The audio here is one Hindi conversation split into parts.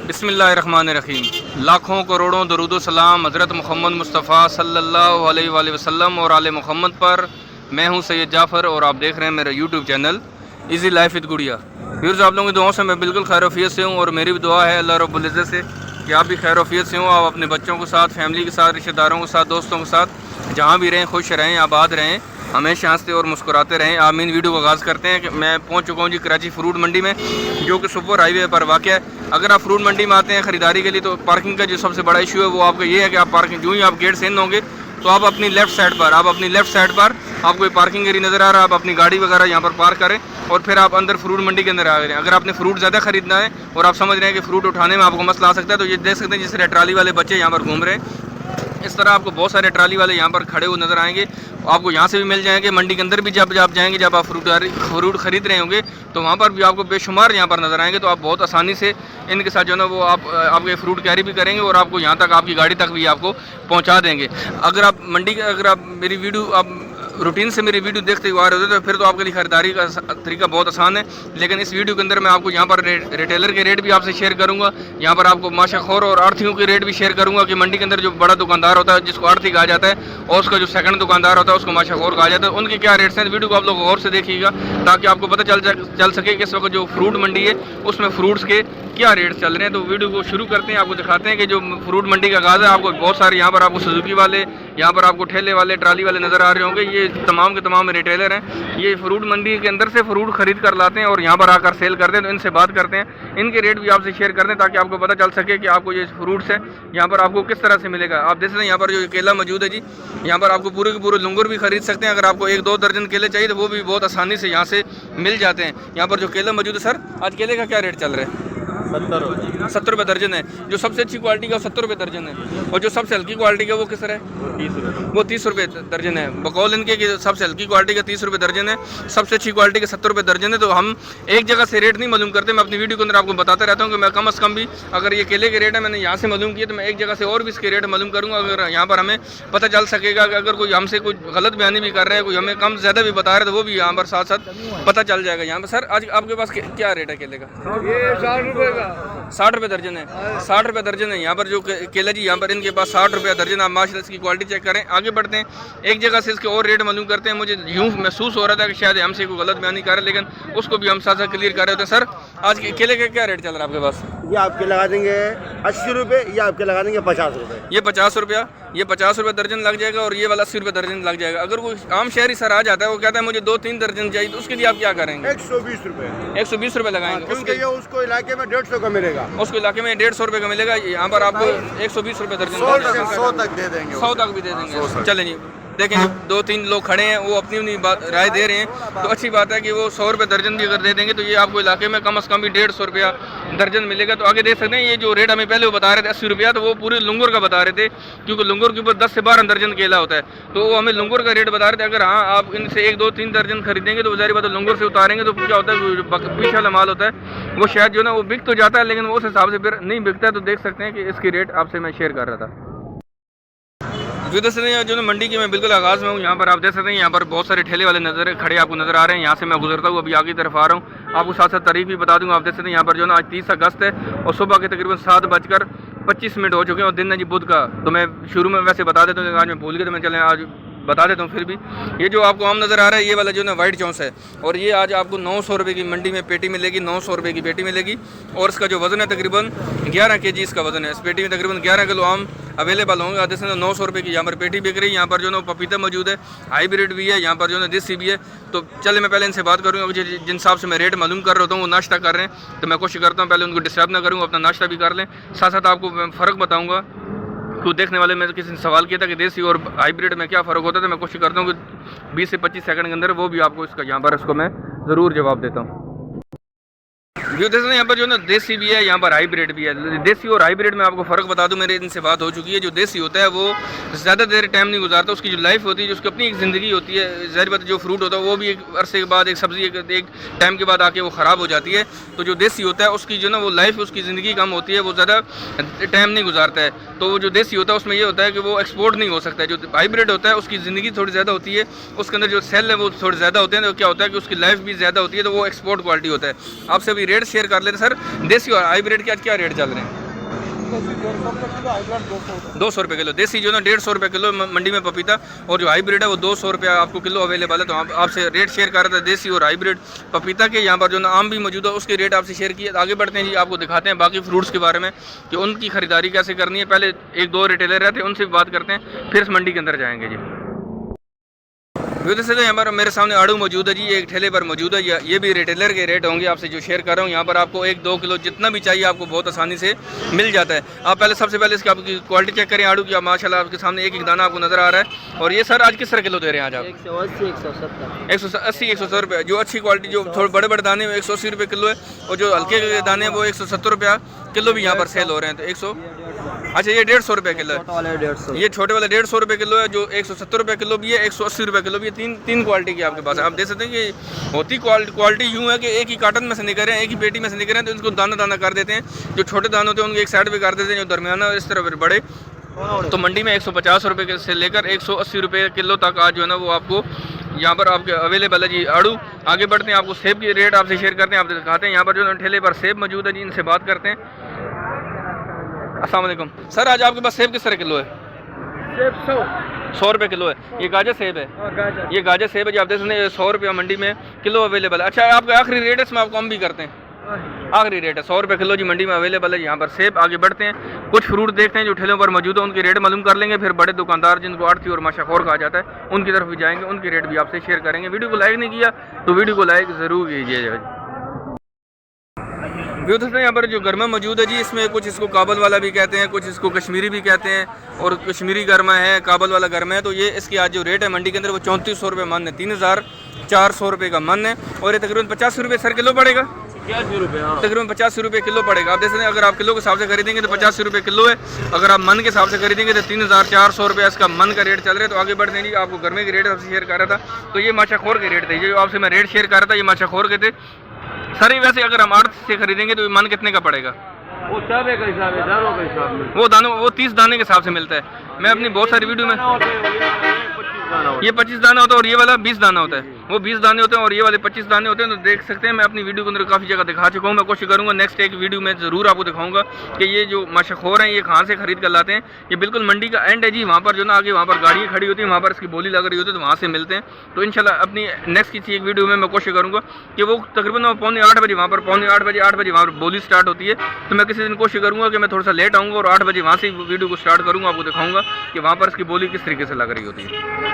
बिस्मिल्लाहिर्रहमानिर्रहीम। लाखों करोड़ों दरूद सलाम हज़रत मोहम्मद मुस्तफ़ा सल्लल्लाहु अलैहि वसल्लम और आले मोहम्मद पर। मैं हूं सैयद जाफ़र और आप देख रहे हैं मेरा YouTube channel easy life with गुड़िया। व्यूअर्स, आप लोगों की दुआओं से मैं बिल्कुल खैरियत से हूं और मेरी भी दुआ है अल्लाह रब्बुल इज़्ज़त से कि आप भी खैरियत से हों। आप अपने बच्चों के साथ, फैमिली के साथ, रिश्तेदारों के साथ, दोस्तों के साथ जहाँ भी रहें खुश रहें, आबाद रहें, हमेशा हंसते और मुस्कुराते रहें। आमीन। वीडियो का आगाज़ करते हैं कि मैं पहुंच चुका हूं जी कराची फ्रूट मंडी में, जो कि सुपर हाईवे पर वाक़ है। अगर आप फ्रूट मंडी में आते हैं ख़रीदारी के लिए तो पार्किंग का जो सबसे बड़ा इशू है वो आपका ये है कि आप पार्किंग जो ही आप गेट से इन होंगे तो आप अपनी लेफ़्ट साइड पर आपको पार्किंग एरिया नज़र आ रहा है। आप अपनी गाड़ी वगैरह यहाँ पर पार्क करें और फिर आप अंदर फ्रूट मंडी के अंदर आ गए। अगर आपने फ्रूट ज़्यादा खरीदना है और आप समझ रहे हैं कि फ्रूट उठाने में आपको मसला आ सकता है तो ये देख सकते हैं जिस तरह ट्राली वाले बच्चे यहाँ पर घूम रहे हैं। इस तरह आपको बहुत सारे ट्राली वाले यहाँ पर खड़े हुए नज़र आएंगे। आपको यहाँ से भी मिल जाएंगे, मंडी के अंदर भी जब आप जाएंगे, जब आप फ्रूट खरीद रहे होंगे तो वहाँ पर भी आपको बेशुमार यहाँ पर नज़र आएंगे। तो आप बहुत आसानी से इनके साथ जो है ना वो आपके फ्रूट कैरी भी करेंगे और आपको यहाँ तक आपकी गाड़ी तक भी आपको पहुँचा देंगे। अगर आप मेरी वीडियो आप रूटीन से मेरी वीडियो देखते हुए आ रहे होते तो फिर तो आपके लिए खरीदारी का तरीका बहुत आसान है। लेकिन इस वीडियो के अंदर मैं आपको यहाँ पर रिटेलर के रेट भी आपसे शेयर करूँगा। यहाँ पर आपको माशाखोर और आर्थियों के रेट भी शेयर करूँगा कि मंडी के अंदर जो बड़ा दुकानदार होता है जिसको आर्थिक कहा जाता है और उसका जो सेकंड दुकानदार होता है उसको माशाखोर कहा जाता है, उनके क्या रेट्स हैं। वीडियो को आप लोग गौर से देखिएगा ताकि आपको पता चल सके कि इस वक्त जो फ्रूट मंडी है उसमें फ्रूट्स के क्या रेट्स चल रहे हैं। तो वीडियो को शुरू करते हैं, आपको दिखाते हैं कि जो फ्रूट मंडी का आगाज़ है। आपको बहुत सारे यहाँ पर आपको सुजुकी वाले, यहाँ पर आपको ठेले वाले, ट्राली वाले नज़र आ रहे होंगे। ये तमाम के तमाम रिटेलर हैं। ये फ्रूट मंडी के अंदर से फ्रूट खरीद कर लाते हैं और यहाँ पर आकर सेल करते हैं। तो इनसे बात करते हैं, इनके रेट भी आपसे शेयर करते हैं ताकि आपको पता चल सके कि आपको ये फ्रूट्स है यहाँ पर आपको किस तरह से मिलेगा। आप देख सकते हैं यहाँ पर जो केला मौजूद है जी, यहाँ पर आपको पूरे के पूरे लंगूर भी खरीद सकते हैं। अगर आपको 1-2 दर्जन केले चाहिए तो वो भी बहुत आसानी से यहाँ से मिल जाते हैं। यहाँ पर जो केला मौजूद है, सर आज केले का क्या रेट चल रहा है? 70 रुपये दर्जन है। जो सबसे अच्छी क्वालिटी का 70 रुपये दर्जन है और जो सबसे हल्की क्वालिटी का वो किस तरह है? वो 30 रुपये दर्जन है। बकौल इनके कि सबसे हल्की क्वालिटी का 30 रुपये दर्जन है, सबसे अच्छी क्वालिटी का 70 रुपये दर्जन है। तो हम एक जगह से रेट नहीं मालूम करते, मैं अपनी वीडियो के अंदर आपको बताता रहता हूँ कि मैं कम अज़ कम भी अगर ये केले के रेट है मैंने यहाँ से मालूम किए तो मैं एक जगह से और भी इसके रेट मालूम करूँगा। अगर यहाँ पर हमें पता चल सकेगा कि अगर कोई हमसे कोई गलत बयानी भी कर रहा है, कोई हमें कम ज़्यादा भी बता रहा है तो वो भी यहाँ पर साथ साथ पता चल जाएगा। यहाँ पर सर आज आपके पास क्या रेट है केले का? ये 60 रुपये का 60 रुपये दर्जन है। 60 रुपये दर्जन है यहाँ पर जो केला जी, यहाँ पर इनके पास 60 रुपये दर्जन। आप माशाल्लाह इसकी क्वालिटी चेक करें। आगे बढ़ते हैं, एक जगह से इसके और रेट मालूम करते हैं। मुझे यूँ महसूस हो रहा था कि शायद हमसे कोई गलत बयानी कर रहे, लेकिन उसको भी हम साथ साथ क्लियर कर रहे होते हैं। सर आज केले का क्या रेट चल रहा है आपके पास? ये आपके लगा देंगे 80 रुपये, ये आपके लगा देंगे 50 रुपये। ये 50 रुपया, ये 50 रुपये दर्जन लग जाएगा और ये वाला 80 रुपये दर्जन लग जाएगा। अगर कोई आम शहरी सर आ जाता है, वो कहता है मुझे 2-3 दर्जन चाहिए, तो उसके लिए आप क्या करेंगे? 120 रुपये। 120 रुपये लगाएंगे। क्योंकि ये उसको इलाके में 150 का मिलेगा, उसको इलाके में 150 रुपये का मिलेगा। यहाँ पर आपको 120 रुपये दर्जन 100 तक दे देंगे, 100 तक भी दे देंगे। चलें जी, देखें 2-3 लोग खड़े हैं, वो अपनी अपनी राय दे रहे हैं तो अच्छी बात है कि वो 100 रुपये दर्जन भी अगर दे देंगे तो ये आपको इलाके में कम से कम भी 150 रुपया दर्जन मिलेगा। तो आगे देख सकते हैं ये जो रेट हमें पहले वो बता रहे थे 80 रुपया, तो वो पूरे लंगूर का बता रहे थे क्योंकि लंगूर के ऊपर 10 से 12 दर्जन केला होता है। तो वो हमें लंगूर का रेट बता रहे थे। अगर हाँ आप इनसे 1-2-3 दर्जन खरीदेंगे तो ज़ाहिर बात है लंगूर से उतारेंगे तो क्या होता है, पीछे वाला माल होता है वो शायद जो है ना वो बिक तो जाता है लेकिन वो उस हिसाब से फिर नहीं बिकता है। तो देख सकते हैं कि इसकी रेट आपसे मैं शेयर कर रहा था। जो देख सकते हैं जो मंडी की मैं बिल्कुल आगाज़ में हूँ। यहाँ पर आप देख सकते हैं यहाँ पर बहुत सारे ठेले वाले खड़े आपको नज़र आ रहे हैं। यहाँ से मैं गुजरता हूँ, अभी आगे की तरफ आ रहा हूँ। आपको साथ साथ तारीख भी बता दूँगा। आप देख सकते हैं यहाँ पर जो है ना आज 30 अगस्त है और सुबह के तकरीबन 7:25 हो चुके हैं और दिन है जी बुध का। तो मैं शुरू में वैसे बता देता हूँ, आज मैं भूल गया तो मैं चलें आज बता देता हूँ। फिर भी ये जो आपको आम नज़र आ रहा है ये वाला जो है ना वाइट चौंस है और ये आज आपको 900 रुपये की मंडी में पेटी मिलेगी, 900 रुपये की पेटी मिलेगी। और इसका जो वज़न है तकरीबन 11 kg इसका वज़न है। इस पेटी में तकरीबन 11 किलो आम अवेलेबल होंगे। आधे से 900 रुपये की यहाँ पर पेटी बिक रही है। यहाँ पर जो है पपीता मौजूद है, हाईब्रिड भी है, यहाँ पर जो है देसी भी है। तो चले मैं पहले इनसे बात करूँगा, जिन हिसाब से मैं रेट मालूम कर रहा हूँ वो नाश्ता कर रहे हैं तो मैं कोशिश करता हूँ पहले उनको डिस्टर्ब ना करूँ, अपना नाश्ता भी कर लें। साथ साथ आपको मैं फ़र्क बताऊँगा क्यों देखने वाले में किसी ने सवाल किया था कि देसी और हाइब्रिड में क्या फ़र्क होता है। तो मैं कोशिश करता हूँ कि 20 से 25 सेकंड के अंदर वो भी आपको इसका यहाँ पर इसको मैं ज़रूर जवाब देता हूँ। जो देख यहाँ पर जो ना देसी भी है, यहाँ पर हाइब्रिड भी है। देसी और हाइब्रिड में आपको फ़र्क बता दूं, मेरे इनसे बात हो चुकी है। जो देसी होता है वो ज़्यादा देर टाइम नहीं गुजारता, उसकी जो लाइफ होती है, जो उसकी अपनी एक ज़िंदगी होती है। ज़ाहिर बात जो फ्रूट होता है वो भी एक अरसे के बाद, एक सब्ज़ी एक टाइम के बाद आके वो ख़राब हो जाती है। तो जो देसी होता है उसकी जो ना वो लाइफ, उसकी ज़िंदगी कम होती है, वो ज़्यादा टाइम नहीं गुजारता है। तो वो जो देसी होता है उसमें ये होता है कि वो एक्सपोर्ट नहीं हो सकता है। जो हाइब्रिड होता है उसकी ज़िंदगी थोड़ी ज़्यादा होती है, उसके अंदर जो सेल है वो थोड़े ज़्यादा होते हैं, तो क्या होता है कि उसकी लाइफ भी ज़्यादा होती है, तो वो एक्सपोर्ट क्वालिटी होता है। आपसे अभी रेट रेट शेयर कर लेते सर। देसी और हाइब्रिड के आज क्या रेट चल रहे हैं? 200 रुपये किलो। देसी जो ना 150 रुपये किलो मंडी में पपीता, और जो हाइब्रिड है वो 200 रुपये आपको किलो अवेलेबल है। तो आपसे रेट शेयर कर रहा था देसी और हाइब्रिड पपीता के। यहाँ पर जो ना आम भी मौजूद है उसके रेट आपसे शेयर किए। आगे बढ़ते हैं जी, आपको दिखाते हैं बाकी फ्रूट्स के बारे में कि उनकी खरीदारी कैसे करनी है। पहले एक दो रिटेलर रहते हैं उनसे भी बात करते हैं, फिर इस मंडी के अंदर जाएंगे जी। वैसे तो यहाँ पर मेरे सामने आड़ू मौजूद है जी, एक ठेले पर मौजूद है। ये भी रिटेलर के रेट होंगे आपसे जो शेयर कर रहा हूँ। यहाँ पर आपको 1-2 किलो जितना भी चाहिए आपको बहुत आसानी से मिल जाता है। आप पहले सबसे पहले इसकी आपकी क्वालिटी चेक करें आड़ू की। माशाल्लाह आपके सामने एक एक दाना आपको नजर आ रहा है। और ये सर आज किस तरह किलो दे रहे हैं? आज आप 180-170 रुपये। जो अच्छी क्वालिटी जो थोड़े बड़े बड़े दाने 180 रुपये किलो है, और जो हल्के दाने वो 170 रुपया किलो भी यहाँ पर सेल हो रहे हैं। तो 100, अच्छा ये 150 रुपये किलो है। ये छोटे वाले 150 रुपये किलो है, जो 170 रुपये किलो भी है, 180 रुपये किलो भी है। तीन क्वालिटी की आपके पास है। आप देख सकते हैं कि होती क्वालिटी यूँ है कि एक ही कार्टन में से निकल रहे हैं, एक ही पेटी में से निकल रहे हैं, तो इनको दाना दाना कर देते हैं। जो छोटे दाने होते हैं उनको एक साइड पे कर देते हैं, जो दरमियाना इस तरह फिर बड़े। तो मंडी में 150 रुपये से लेकर 180 रुपये किलो तक आज जो है ना वो आपको यहाँ पर आपके अवेलेबल है जी आड़ू। आगे बढ़ते हैं, आपको सेब की रेट आपसे शेयर करते हैं, आप दिखाते हैं। यहाँ पर जो ठेले पर सेब मौजूद है जी, इनसे बात करते हैं। अस्सलाम वालेकुम सर, आज आपके पास सेब किस तरह किलो है? सेब 100 रुपये किलो है। ये गाजर सेब है, ये गाजर सेब है जी, आप देख सकते हैं 100 रुपये मंडी में किलो अवेलेबल है। अच्छा आपका आखिरी रेट है, इसमें आप कम भी करते हैं? आखिरी रेट है 100 रुपये किलो जी, मंडी में अवेलेबल है यहाँ पर सेब। आगे बढ़ते हैं, कुछ फ्रूट देखते हैं जो ठेलों पर मौजूद है, उनके रेट मालूम कर लेंगे। फिर बड़े दुकानदार जिनको आड़ती और माशाखोर कहा जाता है उनकी तरफ भी जाएंगे, उनके रेट भी आपसे शेयर करेंगे। वीडियो को लाइक नहीं किया तो वीडियो को लाइक ज़रूर कीजिएगा। व्यू दोस्तों यहाँ पर जो गरमा मौजूद है जी, इसमें कुछ इसको काबल वाला भी कहते हैं, कुछ इसको कश्मीरी भी कहते हैं, और कश्मीरी गरमा है, काबल वाला गरमा है। तो ये इसकी आज जो रेट है मंडी के अंदर वो 3400 रुपये मन है, 3400 रुपये का मन है। और ये तकरीबन 50 रुपये सर किलो पड़ेगा, तकरीबन 50 रुपये किलो पड़ेगा। आप देख सकते हैं अगर आप किलो के हिसाब से खरीदेंगे तो 50 रुपये किलो है, अगर आप मन के हिसाब से खरीदेंगे तो 3400 रुपये इसका मन का रेट चल रहा है। तो आगे बढ़ते हैं जी, आपको गर्मे के रेट आपसे शेयर कर रहा था। तो ये माशाखोर के रेट थे, ये जो आपसे मैं रेट शेयर कर रहा था ये माशाखोर के थे सर। ये वैसे अगर हम आड़त से खरीदेंगे तो मन कितने का पड़ेगा? वो चाबे का हिसाब है, दानों का हिसाब में। वो दानों वो 30 दाने के हिसाब से मिलता है। मैं अपनी बहुत सारी वीडियो में ये 25 दाना होता है और ये वाला 20 दाना होता है, वो 20 दाने होते हैं और ये वाले 25 दाने होते हैं। तो देख सकते हैं मैं अपनी वीडियो के अंदर काफ़ी जगह दिखा चुका हूँ। मैं कोशिश करूँगा नेक्स्ट एक वीडियो में ज़रूर आपको दिखाऊंगा कि ये जो माशाखोर हैं ये कहाँ से खरीद कर लाते हैं। ये बिल्कुल मंडी का एंड है जी, वहाँ पर जो ना आगे वहाँ पर गाड़ियाँ खड़ी होती हैं, वहाँ पर इसकी बोली लग रही होती है, तो वहाँ से मिलते हैं। तो इंशाल्लाह अपनी नेक्स्ट किसी एक वीडियो में मैं कोशिश करूँगा कि वो तकरीबन 7:45 बजे वहाँ पर 8 बजे वहाँ पर बोली स्टार्ट होती है। तो मैं किसी दिन कोशिश करूँगा कि मैं थोड़ा सा लेट आऊँगा और 8 बजे वहाँ से वीडियो को स्टार्ट करूँगा, आपको दिखाऊँगा कि वहाँ पर इसकी बोली किस तरीके से लग रही होती है।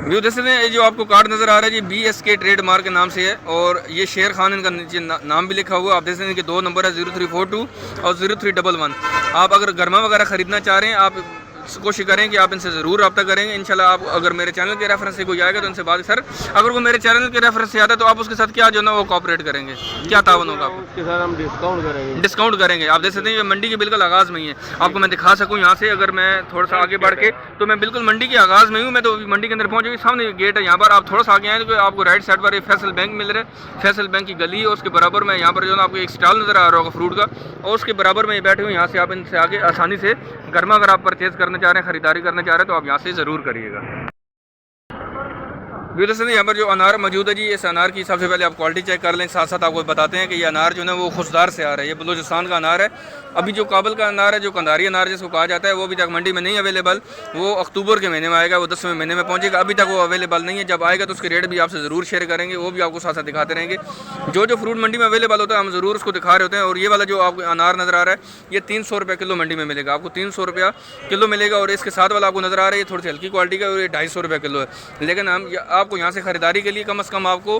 व्यू जैसे ये जो आपको कार्ड नज़र आ रहा है जी, BSK ट्रेडमार्क के नाम से है, और ये शेर खान इनका नीचे नाम भी लिखा हुआ है। आप देख सकते हैं कि 2 नंबर है 0342 और 0311। आप अगर गरमा वगैरह ख़रीदना चाह रहे हैं आप कोशिश करें कि आप इनसे ज़रूर रब्ता करेंगे इंशाल्लाह। आप अगर मेरे चैनल के रेफरेंस से कोई आएगा तो इनसे बात, सर अगर वो मेरे चैनल के रेफरेंस से आता है तो आप उसके साथ क्या जो ना वो कॉपरेट करेंगे, क्या तावन होगा आपको? उसके साथ हम डिस्काउंट करेंगे। आप देख सकते हैं कि मंडी के बिल्कुल आगाज़ में ही है। आपको मैं दिखा सकूँ यहाँ से, अगर मैं थोड़ा सा आगे बढ़ के, तो मैं बिल्कुल मंडी के आगाज़ में हूँ। मैं तो मंडी के अंदर पहुँच गई, सामने गेट है यहाँ पर। आप थोड़ा सा आगे आए तो आपको राइट साइड पर एक फैसल बैंक मिल रहा है, फैसल बैंक की गली है, उसके बराबर में यहाँ पर जो ना आपको एक स्टॉल नज़र आ रहा होगा फ्रूट का, और उसके बराबर में बैठे हुए। यहाँ से आप इनसे आगे आसानी से गरमा अगर आप परचेज़ करना चाह रहे हैं, खरीदारी करना चाह रहे हैं, तो आप यहाँ से ज़रूर करिएगा। व्यूअर्स यहाँ पर जो अनार मौजूद है जी, इस अनार की सबसे पहले आप क्वालिटी चेक कर लें। साथ साथ आपको बताते हैं कि ये अनार जो है वो खुशदार से आ रहा है, ये बलूचिस्तान का अनार है। अभी जो काबल का अनार है, जो कंधारी अनार जिसको कहा जाता है, वो अभी तक मंडी में नहीं अवेलेबल। वो अक्टूबर के महीने में आएगा, वो 10वें महीने में पहुँचेगा। अभी तक वो अवेलेबल नहीं है। जब आएगा तो उसके रेट भी आपसे ज़रूर शेयर करेंगे, वो भी आपको साथ साथ दिखाते रहेंगे। जो फ्रूट मंडी में अवेलेबल होता है हम ज़रूर उसको दिखा रहे होते हैं। और ये वाला जो आपको अनार नज़र आ रहा है ये 300 रुपये किलो मंडी में मिलेगा, आपको 300 रुपया किलो मिलेगा। और इसके साथ वाला आपको नज़र आ रहा है ये थोड़ी सी हल्की क्वालिटी का, और ये 250 रुपये किलो है। लेकिन हम आपको यहाँ से खरीदारी के लिए कम से कम आपको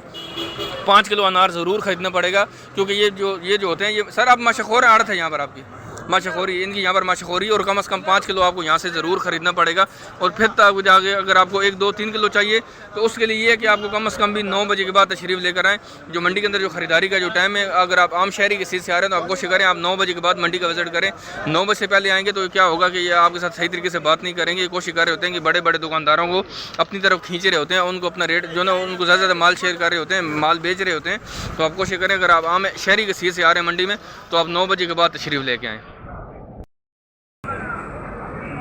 5 किलो अनार ज़रूर खरीदना पड़ेगा, क्योंकि ये जो होते हैं ये सर आप माशाखोर आड़त है यहाँ पर आपकी माशाखोरी, इनकी यहाँ पर माशाखोरी, और कम से कम 5 किलो आपको यहाँ से ज़रूर ख़रीदना पड़ेगा। और फिर तक जाके अगर आपको 1, 2, 3 किलो चाहिए तो उसके लिए ये है कि आपको कम से कम भी 9 बजे के बाद तशरीफ़ लेकर आएँ। जो मंडी के अंदर जो ख़रीदारी का जो टाइम है, अगर आप आम शहरी की सीट से आ रहे हैं तो आप कोशिश करें आप 9 बजे के बाद मंडी का विज़िट करें। 9 बजे से पहले आएँगे तो क्या होगा कि ये आपके साथ सही तरीके से बात नहीं करेंगे। कोशिश कर रहे होते हैं कि बड़े बड़े दुकानदारों को अपनी तरफ खींच रहे होते हैं, उनको अपना रेट जो ना उनको ज़्यादा ज़्यादा माल शेयर कर रहे होते हैं, माल बेच रहे होते हैं। तो आप कोशिश करें अगर आप आम शहरी की सीट से आ रहे हैं मंडी में तो आप 9 बजे के बाद तशरीफ़ लेके आएँ।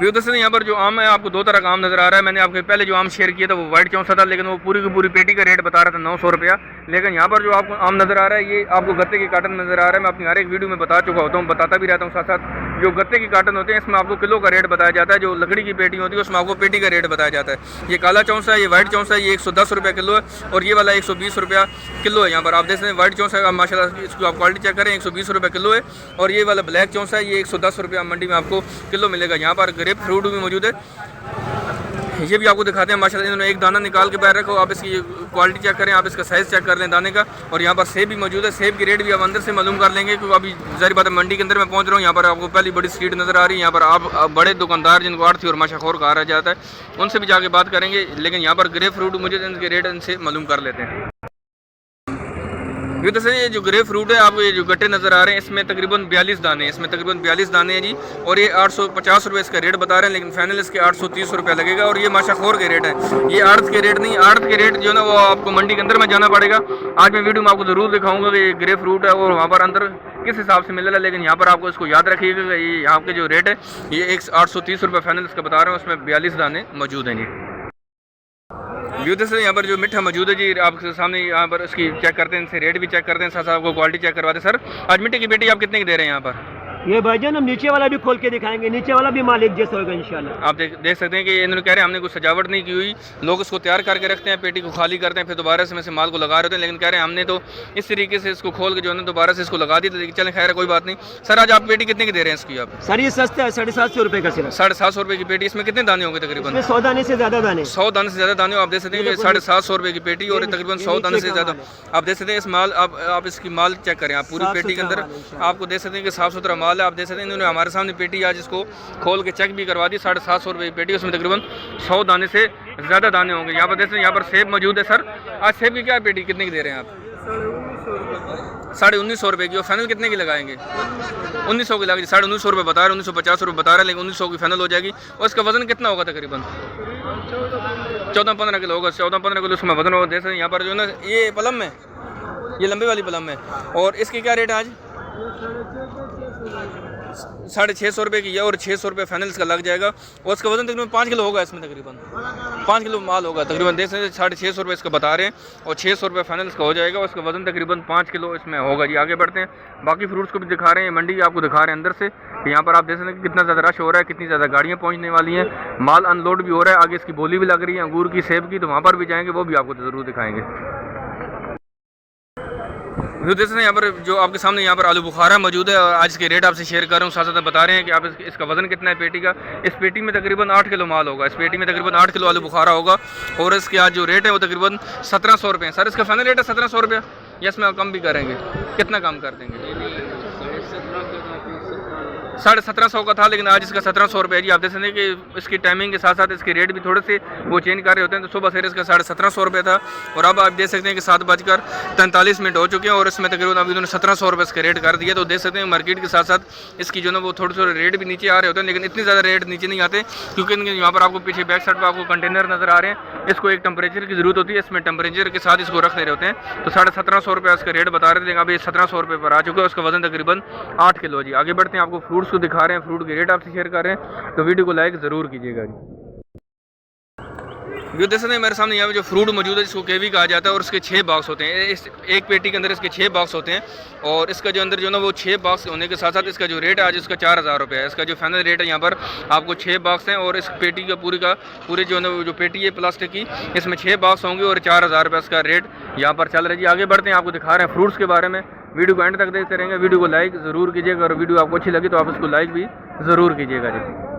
व्यू दोस्तों यहाँ पर जो आम है आपको दो तरह का आम नज़र आ रहा है। मैंने आपके पहले जो आम शेयर किया था वो वाइट चौंसा था, लेकिन वो पूरी की पूरी पेटी का रेट बता रहा था 900 रुपया। लेकिन यहाँ पर जो आपको आम नज़र आ रहा है ये आपको गत्ते के कार्टन नज़र आ रहा है। मैं अपनी हर एक वीडियो में बता चुका होता हूँ, बताता भी रहता हूँ साथ साथ। जो गत्ते के कार्टन होते हैं इसमें आपको किलो का रेट बताया जाता है, जो लकड़ी की पेटी होती है उसमें आपको पेटी का रेट बताया जाता है। ये काला चौंसा है, ये वाइट चौंसा है, ये 110 रुपये किलो है और ये वाला 120 रुपया किलो है। यहाँ पर आप देख सकते हैं वाइट चौंसा का माशाल्लाह इसको आप क्वालिटी चेक करें 120 रुपये किलो है। और ये वाला ब्लैक चौंसा है, ये 110 रुपया मंडी में आपको किलो मिलेगा। यहाँ पर ग्रेप फ्रूट भी मौजूद है, ये भी आपको दिखाते हैं। माशाल्लाह इन्होंने एक दाना निकाल के बाहर रखो, आप इसकी क्वालिटी चेक करें, आप इसका साइज़ चेक कर लें दाने का। और यहाँ पर सेब भी मौजूद है, सेब की रेट भी आप अंदर से मालूम कर लेंगे, क्योंकि अभी ज़ाहिर बात है मंडी के अंदर मैं पहुँच रहा हूँ। यहाँ पर आपको पहली बड़ी स्ट्रीट नज़र आ रही है। यहाँ पर आप बड़े दुकानदार जिनको आड़ती और माशाखोर कहा जाता है उनसे भी जाके बात करेंगे, लेकिन यहाँ पर ग्रेप फ्रूट मुझे इनके रेट इनसे मालूम कर लेते हैं। ये दरअसल ये जो ग्रेप फ्रूट है आपको ये जो गट्टे नज़र आ रहे हैं इसमें तकरीबन 42 दाने हैं, इसमें तकरीबन 42 दाने हैं जी। और ये 850 रुपये इसका रेट बता रहे हैं, लेकिन फाइनल इसके 830 रुपये लगेगा। और ये माशाखोर के रेट है, ये आड़त के रेट नहीं। आड़त के रेट जो है ना वो आपको मंडी के अंदर में जाना पड़ेगा। आज मैं वीडियो में आपको ज़रूर दिखाऊंगा कि ये ग्रेप फ्रूट है और वहाँ पर अंदर किस हिसाब से मिलेगा। लेकिन यहाँ पर आपको इसको याद रखिएगा, ये यहाँ के जो रेट है ये 830 रुपये फाइनल इसका बता रहे हैं, उसमें 42 दाने मौजूद हैं जी। व्यू से यहाँ पर जो मिठा मौजूद है जी आपके सामने, यहाँ पर इसकी चेक करते हैं, इनसे रेट भी चेक करते हैं, साथ साथ आपको क्वालिटी चेक करवाते हैं। सर आज मिट्टी की पेटी आप कितने की दे रहे हैं यहाँ पर? ये भाईजान हम नीचे वाला भी खोल के दिखाएंगे, नीचे वाला भी माल एक जैसा होगा इंशाल्लाह। आप देख सकते हैं कि इन्होंने कह रहे हैं हमने कुछ सजावट नहीं की हुई, लोग इसको तैयार करके रखते हैं, पेटी को खाली करते हैं, फिर दोबारा से में से माल को लगा रहे होते हैं। लेकिन कह रहे हैं हमने तो इस तरीके से इसको खोल के जो है दोबारा से इसको लगा दी। लेकिन चलें खैर कोई बात नहीं। सर आज आप पेटी कितने की दे रहे हैं इसकी? आप सर ये सस्ता है, 750 रुपये का सिर्फ। 750 रुपये की पेटी, इसमें कितने दाने होंगे तकरीबन? 100 दाने से ज़्यादा दाने, 100 दाने से ज़्यादा दाने। आप देख सकते हैं कि 750 रुपये की पेटी और तकरीबन 100 दाने से ज़्यादा। आप देख सकते हैं इस माल आप इसकी माल चेक करें, आप पूरी पेटी के अंदर आपको देख सकते हैं कि साफ़ सुथरा माल है। आप देख सकते हैं इन्होंने हमारे सामने पेटी आज इसको खोल के चेक भी करवा दी। 750 रुपये की पेटी, उसमें तकरीबन 100 दाने से ज़्यादा दाने होंगे। यहाँ पर देख सकते हैं यहाँ पर सेब मौजूद है। सर आज सेब की क्या पेटी कितने की दे रहे हैं आप? 1950 रुपये की। और फाइनल कितने की लगाएंगे? 1900 की लगा, 1950 रुपये बता रहे हैं, 1950 रुपये बता रहे हैं, लेकिन 1900 की फाइनल हो जाएगी। और इसका वजन कितना होगा? तकरीबन 14-15 किलो होगा। 14-15 किलो उसमें वजन होगा। देख सकते हैं यहाँ पर जो है ना ये पलम है, ये लंबी वाली पलम है। और इसकी क्या रेट है आज? 650 रुपये की है और 600 रुपये फाइनल इसका लग जाएगा। और इसका वजन तकरीबन 5 किलो होगा, इसमें तकरीबन 5 किलो माल होगा तकरीबन। देख सकते हैं 650 रुपये इसका बता रहे हैं और 600 रुपये फाइनल इसका हो जाएगा। और इसका वजन तकरीबन 5 किलो इसमें होगा जी। आगे बढ़ते हैं, बाकी फ्रूट्स को भी दिखा रहे हैं, मंडी आपको दिखा रहे हैं अंदर से कि यहाँ पर आप देख सकते हैं कि कितना ज़्यादा रश हो रहा है, कितनी ज़्यादा गाड़ियाँ पहुँचने वाली हैं, माल अनलोड भी हो रहा है। आगे इसकी बोली भी लग रही है अंगूर की, सेब की, तो वहाँ पर भी जाएंगे, वो भी आपको ज़रूर दिखाएंगे। व्यू देख सकते हैं यहाँ पर जो आपके सामने यहाँ पर आलू बुखारा मौजूद है और आज इसके रेट आपसे शेयर कर रहा हूँ। साथ साथ बता रहे हैं कि आप इसका वजन कितना है पेटी का। इस पेटी में तकरीबन 8 किलो माल होगा, इस पेटी में तकरीबन 8 किलो आलू बुखारा होगा। और इसके आज जो रेट है वो तकरीबन 1700 रुपये है। सर इसका फाइनल रेट है 1700 रुपये, या इसमें आप कम भी करेंगे? कितना कम कर देंगे? 1750 का था, लेकिन आज इसका 1700 रुपये है जी। आप देख सकते हैं कि इसकी टाइमिंग के साथ साथ इसके रेट भी थोड़े से वो चेंज कर रहे होते हैं। तो सुबह से इसका 1750 रुपये था और अब आप देख सकते हैं कि 7:43 हो चुके हैं और इसमें तकरीबन अभी उन्होंने 1700 रुपये इसका रेट कर दिया। तो देख सकते हैं मार्केट के साथ साथ इसकी जो है वो थोड़े थोड़े रेट भी नीचे आ रहे होते हैं, लेकिन इतनी ज़्यादा रेट नीचे नहीं आते, क्योंकि यहाँ पर आपको पीछे बैक साइड पर आपको कंटेनर नज़र आ रहे हैं। इसको एक टेम्परेचर की ज़रूरत होती है, इसमें टेम्परेचर के साथ इसको रख दे रहे होते हैं। तो 1750 रुपये इसका रेट बता रहे थे, लेकिन अभी 1700 रुपये पर आ चुका है। उसका वजन तकरीबन 8 किलो जी। आगे बढ़ते हैं, आपको फ्रूट्स को दिखा रहे हैं, फ्रूट रेट आपसे शेयर कर रहे हैं, तो वीडियो को लाइक ज़रूर कीजिएगा जी। व्यू देख सकते हैं मेरे सामने यहाँ पे जो फ्रूट मौजूद है जिसको केवी कहा जाता है और इसके 6 बॉक्स होते हैं। इस एक पेटी के अंदर इसके 6 बॉक्स होते हैं और इसका जो अंदर जो है ना वो 6 बॉक्स होने के साथ साथ इसका जो रेट है आज इसका 4000 रुपये है। इसका जो फाइनल रेट है यहाँ पर आपको 6 बॉक्स हैं और इस पेटी का पूरी जो है ना जो पेटी है प्लास्टिक की, इसमें 6 बॉक्स होंगे और 4000 रुपये इसका रेट यहाँ पर चल रहा है जी। आगे बढ़ते हैं, आपको दिखा रहे हैं फ्रूट्स के बारे में। वीडियो को एंड तक देखते रहेंगे, वीडियो को लाइक ज़रूर कीजिएगा और वीडियो आपको अच्छी लगी तो आप इसको लाइक भी ज़रूर कीजिएगा जी।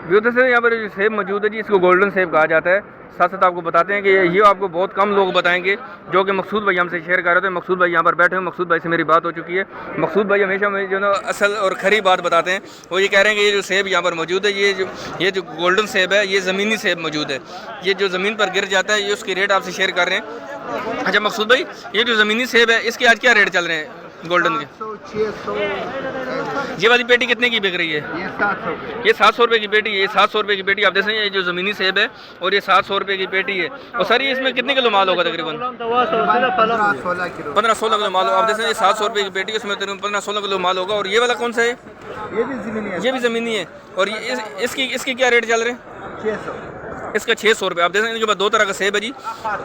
व्यू से यहाँ पर जो सेब मौजूद है जी इसको गोल्डन सेब कहा जाता है। साथ साथ आपको बताते हैं कि ये आपको बहुत कम लोग बताएंगे, जो कि मकसूद भाई हमसे शेयर कर रहे थे। मकसूद भाई यहाँ पर बैठे हैं, मकसूद भाई से मेरी बात हो चुकी है। मकसूद भाई हमेशा मुझे जो ना असल और खरी बात बताते हैं। वो ये कह रहे हैं कि ये जो सेब यहाँ पर मौजूद है, ये जो गोल्डन सेब है, ये ज़मीनी सेब मौजूद है। ये जो ज़मीन पर गिर जाता है, ये उसके रेट आपसे शेयर कर रहे हैं। अच्छा मकसूद भाई, ये जो ज़मीनी सेब है इसके आज क्या रेट चल रहे हैं? गोल्डन के? 600 ये वाली पेटी कितने की बिक रही है? ये 700 ये 700 रुपये की पेटी है। ये 700 रुपये की पेटी आप देख रहे हैं, ये जो ज़मीनी सेब है और ये 700 रुपये की पेटी है। और सर ये इसमें कितने किलो माल होगा तकरीबन? 15-16 किलो। 15-16 किलो माल होगा। आप देख रहे हैं ये 700 रुपये की पेटी है, उसमें तकरीबन 15-16 किलो माल होगा। और ये वाला कौन सा है? ये भी ज़मीनी है। ये भी ज़मीनी है। और ये इसकी क्या रेट चल रहे हैं? 600। इसका 600 रुपये। आप देख रहे हैं इनके पास दो तरह का सेब है जी,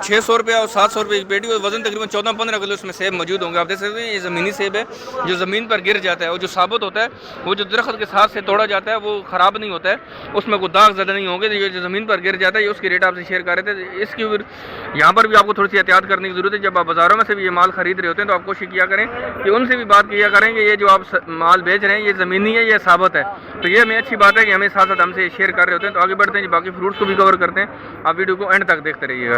600 रुपये और 700 रुपये की पेटी। और वजन तकरीबन 14-15 किलो इसमें सेब मौजूद होंगे। आप देख सकते हैं ये ज़मीनी सेब है जो ज़मीन पर गिर जाता है और जो साबुत होता है वो जो दरख्त के साथ से तोड़ा जाता है वो ख़राब नहीं होता है, उसमें कोई दाग ज़्यादा नहीं होंगे। ये जो ज़मीन पर गिर जाता है ये उसकी रेट आपसे शेयर कर रहे थे। इसकी यहाँ पर भी आपको थोड़ी सी एहतियात करने की ज़रूरत है। जब आप बाज़ारों में से भी ये माल ख़रीद रहे होते हैं तो आप कोशिश किया करें कि उनसे भी बात किया करें कि ये जो आप माल बेच रहे हैं ये ज़मीनी है, ये साबुत है। तो ये हमें अच्छी बात है कि हमें साथ साथ हमसे शेयर कर रहे होते हैं। तो आगे बढ़ते हैं जी, बाकी फ्रूट्स को भी कवर करते हैं। आप वीडियो को एंड तक देखते रहिएगा।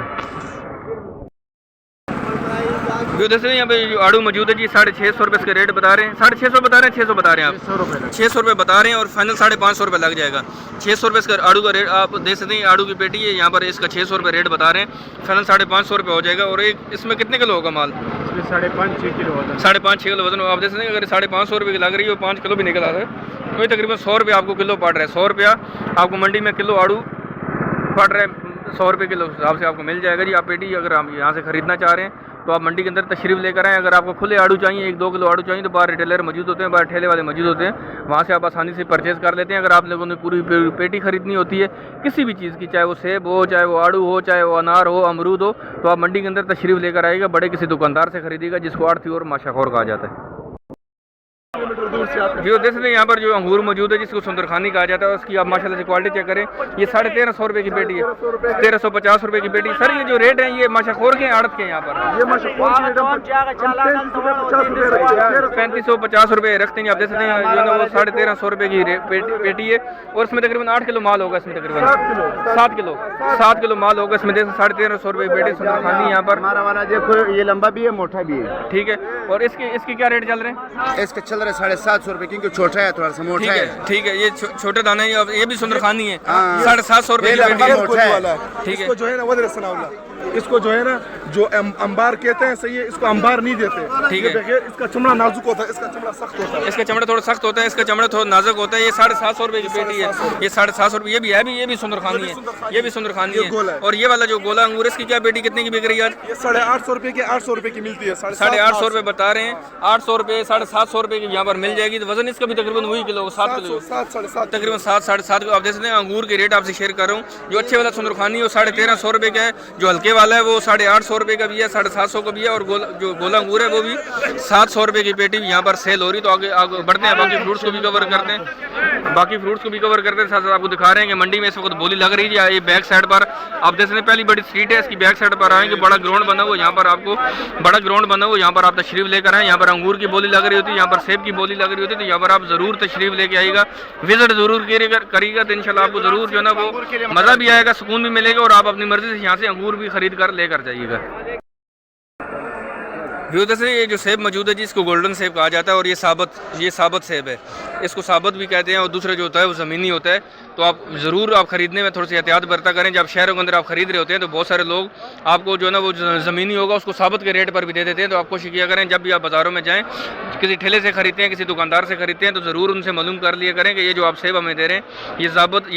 जैसे यहाँ पे जो आड़ू मौजूद है जी 650 रुपये इसके रेट बता रहे हैं। 650 बता रहे हैं, 600 बता रहे हैं आप? 600 रुपये बता रहे हैं और फाइनल 550 रुपये लग जाएगा। 600 रुपये इसका आड़ू का रेट आप देख सकते हैं। आड़ू की पेटी है, यहाँ पर इसका 600 रुपये रेट बता रहे हैं। फाइनल 550 रुपये हो जाएगा। और एक इसमें कितने किलो होगा माल? 5.5-6 किलो होता है। 5.5-6 किलो वजन। आप देख सकते हैं अगर 550 रुपये की लग रही है 5 किलो भी निकल आता है तो ये तकरीबन 100 रुपये आपको किलो पड़ रहा है। 100 रुपया आपको मंडी में किलो आड़ू पड़ रहा है। 100 रुपये किलो हिसाब से आपको मिल जाएगा जी। आप पेटी अगर आप यहाँ से ख़रीदना चाह रहे हैं तो आप मंडी के अंदर तशरीफ़ लेकर आएँ। अगर आपको खुले आड़ू चाहिए, 1-2 किलो आड़ू चाहिए, तो बाहर रिटेलर मौजूद होते हैं, बाहर ठेले वाले मौजूद होते हैं, वहाँ से आप आसानी से परचेज़ कर लेते हैं। अगर आप लोगों ने पूरी पेटी ख़रीदनी होती है किसी भी चीज़ की, चाहे वो सेब हो, चाहे वो आड़ू हो, चाहे वो अनार हो, अमरूद हो, तो आप मंडी के अंदर तशरीफ़ लेकर आएगा। बड़े किसी दुकानदार से खरीदेगा जिसको आड़ती और माशाखोर कहा जाता है। जो देख सकते हैं यहाँ पर जो अंगूर मौजूद है जिसको सुंदरखानी कहा जाता है, उसकी आप माशाल्लाह से क्वालिटी चेक करें। ये 1350 रुपये की पेटी है, 1350 रुपये की पेटी। सर ये जो रेट है ये माशाखोर के आड़त के यहाँ पर 3550 रुपये रखते हैं। आप देख सकते हैं जो है वो 1350 रुपये की पेटी है। और इसमें तकरीबन 8 किलो माल होगा। इसमें तकरीबन 7 किलो माल होगा इसमें। देख 1350 रुपये की पेटी सुंदरखानी यहाँ पर। हमारा वाला देखो ये लंबा भी है, मोटा भी है। ठीक है। और इसके क्या रेट चल रहे हैं? इसका चल रहा है 750 रुपये, क्योंकि छोटा है, थोड़ा सा मोटा है। ठीक है। ये छोटे दाने ये भी सुंदरखानी है। 750 रुपये की पेटी है। ठीक है। इसको जो है ना इसको जो है ना जो अंबार कहते हैं, सही है, इसको अंबार नहीं देते। ठीक है। देखिए इसका चमड़ा नाजुक होता है, इसका चमड़ा सख्त होता है। इसका चमड़ा थोड़ा सख्त होता है, इसका चमड़ा थोड़ा नाजुक होता है। ये 750 रुपये की पेटी है। ये 750 रुपये। ये भी सुंदरखानी है। ये भी सुंदरखानी है। और ये वाला जो गोला अंगूर इसकी क्या पेटी कितने की बिक रही है आज? ये 850 रुपये की 800 रुपये की मिलती है। 850 रुपये बता रहे हैं। 800 रुपये 750 रुपये की यहाँ पर मिल जाएगी। तो वजन इसका भी तकरीबन वही किलो 7 किलो, 7-7.5 तकरीबन 7-7.5 किलो। आप देख सकते हैं अंगूर के रेट आपसे शेयर कर रहा हूँ। जो अच्छे वाला सुंदरखानी है वो 1350 रुपये का है। जो हल्के वाला है वो 850 रुपये का भी है, 750 का भी है। और जो गोला अंगूर है वो भी 700 रुपये की पेटी भी यहाँ पर सेल हो रही। तो आगे बढ़ते हैं, बाकी फ्रूट्स को भी कवर करते हैं। साथ साथ आपको दिखा रहे हैं कि मंडी में इस वक्त बोली लग रही है। ये बैक साइड पर आप देख सकते हैं पहली बड़ी स्ट्रीट है, इसकी बैक साइड पर आएंगे बड़ा ग्राउंड बना हुआ। यहाँ पर आपको बड़ा ग्राउंड बना हुआ, यहाँ पर आप तशरीफ लेकर आए। यहाँ पर अंगूर की बोली लग रही होती है, यहाँ पर सेब की बोली लग रही होती है। तो यहाँ पर आप ज़रूर तशरीफ लेके आइएगा, विजिट ज़रूर करिएगा। तो इंशाल्लाह आपको ज़रूर जो है ना वो मज़ा भी आएगा, सुकून भी मिलेगा और आप अपनी मर्ज़ी से यहाँ से अंगूर भी खरीद कर लेकर जाइएगा। जैसे ये जो सेब मौजूद है जी इसको गोल्डन सेब कहा जाता है। और ये साबत सेब है, इसको साबत भी कहते हैं। और दूसरा जो होता है वो ज़मीनी होता है। तो आप ज़रूर आप ख़रीदने में थोड़ी सी एहतियात बरता करें। जब शहरों के अंदर आप ख़रीद रहे होते हैं तो बहुत सारे लोग आपको जो है ना वो ज़मीनी होगा उसको साबत के रेट पर भी दे देते हैं। तो आप कोशिश किया करें जब भी आप बाज़ारों में जाएँ, किसी ठेले से ख़रीदते हैं, किसी दुकानदार से ख़रीदते हैं, तो ज़रूर उनसे मालूम कर लिया करें कि ये जो आप सेब हमें दे रहे हैं ये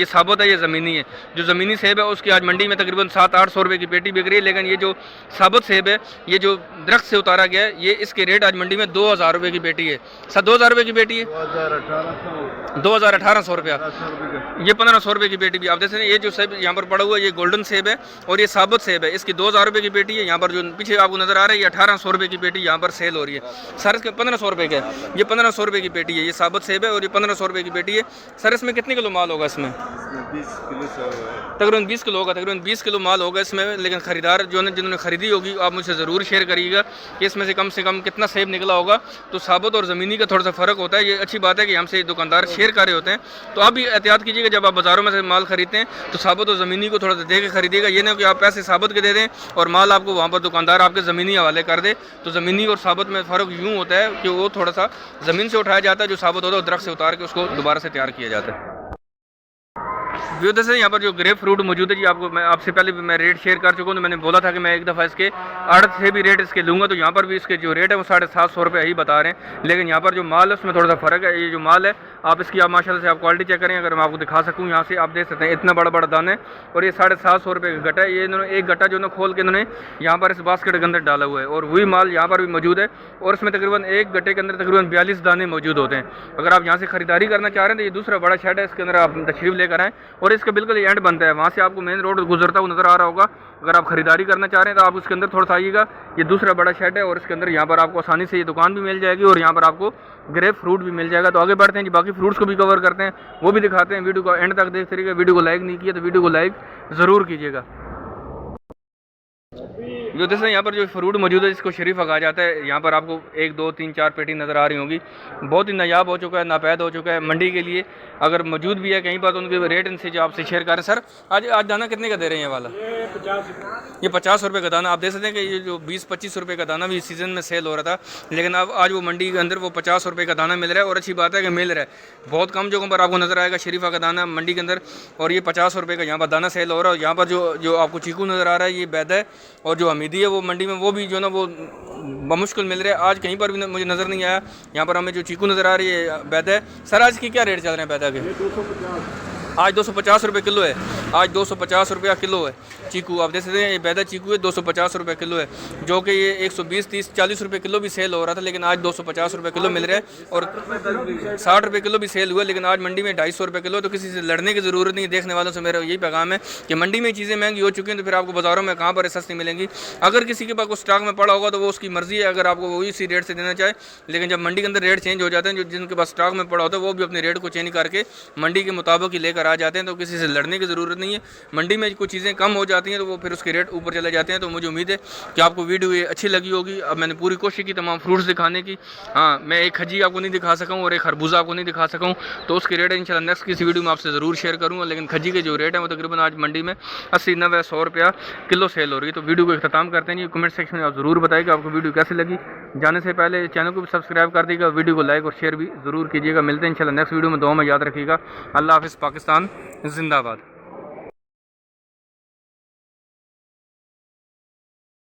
साबत है, ये ज़मीनी है। जो ज़मीनी सेब है उसकी आज मंडी में तकरीबन 700-800 रुपये की पेटी बिक रही है। लेकिन ये जो साबत सेब है, ये जो दरख्त से उतारा गया है, ये इसके रेट आज मंडी में 2000 रुपये की पेटी है। सर 2000 रुपये की पेटी है, 1800 रुपया। ये 1500 रुपये की पेटी भी आप देख सकते हैं। ये जो सेब यहाँ पर पड़ा हुआ है ये गोल्डन सेब है और ये साबुत सेब है। इसकी 2000 रुपये की पेटी है। यहाँ पर जो पीछे आपको नजर आ रहा है ये 1800 रुपये की पेटी यहाँ पर सेल हो रही है। सर इसके 1500 रुपये का है, ये 1500 रुपये की पेटी है। ये साबुत सेब है और ये 1500 रुपये की पेटी है। सर इसमें कितने किलो माल होगा? इसमें तकरीबन 20 किलो होगा, तकरीबन 20 किलो माल होगा इसमें। लेकिन खरीदार जो है जिन्होंने खरीदी होगी आप मुझसे ज़रूर शेयर करिएगा कि इसमें से कम कितना सेब निकला होगा। तो साबुत और ज़मीनी का थोड़ा सा फ़र्क होता है। ये अच्छी बात है कि हमसे दुकानदार शेयर कर रहे होते हैं। तो आप भी एहतियात कीजिएगा जब आप बाज़ारों में से माल खरीदते हैं तो साबुत और ज़मीनी को थोड़ा सा देख के खरीदिएगा। ये नहीं कि आप पैसे साबुत के दे दें और माल आपको वहाँ पर दुकानदार आपके ज़मीनी हवाले कर दे। तो ज़मीनी और साबुत में फ़र्क यूँ होता है कि वो थोड़ा सा ज़मीन से उठाया जाता है, जो साबुत होता है दरख्त से उतार के उसको दोबारा से तैयार किया जाता है। व्यूअर्स से यहाँ पर जो ग्रेप फ्रूट मौजूद है जी, आपको मैं आपसे पहले भी मैं रेट शेयर कर चुका हूँ। तो मैंने बोला था कि मैं एक दफ़ा इसके आड़त से भी रेट इसके लूँगा, तो यहाँ पर भी इसके जो रेट है वो 750 रुपये ही बता रहे हैं। लेकिन यहाँ पर जो माल है उसमें थोड़ा सा फ़र्क है। ये जो माल है आप इसकी आप माशाल्लाह से आप क्वालिटी चेक करें, अगर मैं आपको दिखा सकूँ यहाँ से आप देख सकते हैं इतना बड़ा बड़ा दाना है और ये 750 रुपये का गट्टा है। ये इन्होंने एक गट्टा जो ना खोल के इन्होंने यहाँ पर इस बास्केट के अंदर डाला हुआ है और वही माल यहाँ पर भी मौजूद है और इसमें तकरीबन एक गट्टे के अंदर तकरीबन 42 दाने मौजूद होते हैं। अगर आप यहाँ से ख़रीदारी करना चाह रहे हैं तो ये दूसरा बड़ा शेड है, इसके अंदर आप तशरीफ़ लेकर आएँ और इसका बिल्कुल एंड बनता है, वहाँ से आपको मेन रोड गुजरता हुआ नज़र आ रहा होगा। अगर आप ख़रीदारी करना चाह रहे हैं तो आप उसके अंदर थोड़ा सा आइएगा, ये दूसरा बड़ा शेड है और इसके अंदर यहाँ पर आपको आसानी से ये दुकान भी मिल जाएगी और यहाँ पर आपको ग्रेप फ्रूट भी मिल जाएगा। तो आगे बढ़ते हैं जी, बाकी फ्रूट्स को भी कवर करते हैं, वो भी दिखाते हैं। वीडियो को एंड तक देखते रहिएगा। वीडियो को लाइक नहीं किया तो वीडियो को लाइक ज़रूर कीजिएगा। जो देखिए यहाँ पर जो फ्रूट मौजूद है जिसको शरीफा कहा जाता है, यहाँ पर आपको 1 2 3 4 पेटी नज़र आ रही होगी। बहुत ही नायाब हो चुका है, नापैद हो चुका है मंडी के लिए। अगर मौजूद भी है कहीं पर तो उनके रेट इनसे जो आपसे शेयर करें। सर आज दाना कितने का दे रहे हैं ये वाला? ये 50 रुपये का दाना। आप देख सकते हैं कि ये जो 20-25 रुपये का दाना भी इस सीज़न में सेल हो रहा था, लेकिन अब आज वो मंडी के अंदर वो 50 रुपये का दाना मिल रहा है और अच्छी बात है कि मिल रहा है। बहुत कम जगहों पर आपको नज़र आएगा शरीफा का दाना मंडी के अंदर और ये 50 रुपये का यहाँ पर दाना सेल हो रहा है। यहाँ पर जो आपको चीकू नज़र आ रहा है ये बैदा है और जो हमीदी है वो मंडी में वो भी जो ना वो बमुश्किल मिल रहा है। आज कहीं पर भी मुझे नज़र नहीं आया। यहाँ पर हमें जो चीकू नज़र आ रही है बैदा है। सर आज की क्या रेट चल रहे हैं बैदा के? आज 250 रुपये किलो है। आज 250 रुपया किलो है चीकू। आप देख सकते हैं ये बैदा चीकू है, 250 रुपये किलो है, जो कि ये 120 30 40 रुपये किलो भी सेल हो रहा था, लेकिन आज 250 रुपये किलो मिल रहा है और 60 रुपये किलो भी सेल हुआ, लेकिन आज मंडी में 250 रुपये किलो। तो किसी से लड़ने की ज़रूरत नहीं है। देखने वालों से मेरा यही पैगाम है कि मंडी में चीज़ें महंगी हो चुकी हैं तो फिर आपको बाज़ारों में कहाँ पर सस्ती मिलेंगी। अगर किसी के पास कोई स्टॉक में पड़ा होगा तो वो उसकी मर्ज़ी है, अगर आपको वही इसी रेट से देना चाहे। लेकिन जब मंडी के अंदर रेट चेंज हो जाते हैं, जो जिनके पास स्टॉक में पड़ा होता है वो भी अपने रेट को चेंज करके मंडी के मुताबिक ही लेकर आ जाते हैं। तो किसी से लड़ने की ज़रूरत नहीं है। मंडी में कुछ चीज़ें कम हो जाती हैं तो वो फिर उसके रेट ऊपर चले जाते हैं। तो मुझे उम्मीद है कि आपको वीडियो ये अच्छी लगी होगी। अब मैंने पूरी कोशिश की तमाम फ्रूट्स दिखाने की। हाँ, मैं एक खजी आपको नहीं दिखा सका हूँ और एक खरबूजा आपको नहीं दिखा सका हूँ, तो उसके रेट इंशाल्लाह नेक्स्ट किसी वीडियो में आपसे ज़रूर शेयर करूँगा। लेकिन खजी के जो रेट है वो तकरीबन आज मंडी में 80 90 100 रुपया किलो सेल हो रही है। तो वीडियो को अख्ताम करते हैं। कमेंट सेक्शन में आप ज़रूर बताइएगा आपको वीडियो कैसी लगी। जाने से पहले चैनल को भी सब्सक्राइब कर दीजिएगा, वीडियो को लाइक और शेयर भी ज़रूर कीजिएगा। मिलते हैं इंशाल्लाह नेक्स्ट वीडियो में। दुआ में याद रखिएगा। अल्लाह हाफ़िज़। पाकिस्तान जिंदाबाद।